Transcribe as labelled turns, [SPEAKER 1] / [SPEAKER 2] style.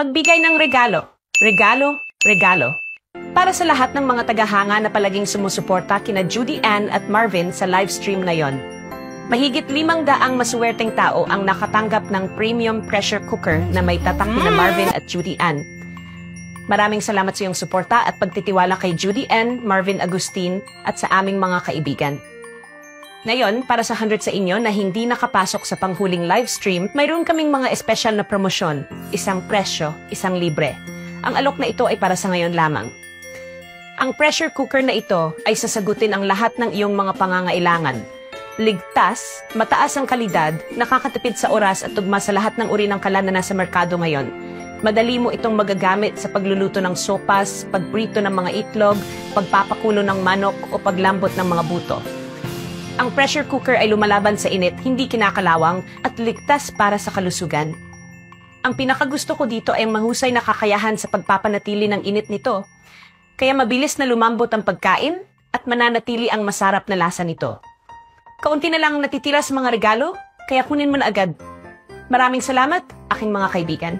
[SPEAKER 1] Magbigay ng regalo. Regalo, regalo. Para sa lahat ng mga tagahanga na palaging sumusuporta kina Judy Ann at Marvin sa livestream na yon. Mahigit 500 masuwerteng tao ang nakatanggap ng premium pressure cooker na may tatak na Marvin at Judy Ann. Maraming salamat sa iyong suporta at pagtitiwala kay Judy Ann, Marvin Agustin at sa aming mga kaibigan. Ngayon, para sa 100 sa inyo na hindi nakapasok sa panghuling livestream, mayroon kaming mga espesyal na promosyon, isang presyo, isang libre. Ang alok na ito ay para sa ngayon lamang. Ang pressure cooker na ito ay sasagutin ang lahat ng iyong mga pangangailangan. Ligtas, mataas ang kalidad, nakakatipid sa oras at tugma sa lahat ng uri ng kalan na nasa merkado ngayon. Madali mo itong magagamit sa pagluluto ng sopas, pagprito ng mga itlog, pagpapakulo ng manok o paglambot ng mga buto. Ang pressure cooker ay lumalaban sa init, hindi kinakalawang at ligtas para sa kalusugan. Ang pinakagusto ko dito ay mahusay na kakayahan sa pagpapanatili ng init nito. Kaya mabilis na lumambot ang pagkain at mananatili ang masarap na lasa nito. Kaunti na lang natitira sa mga regalo, kaya kunin mo na agad. Maraming salamat, aking mga kaibigan.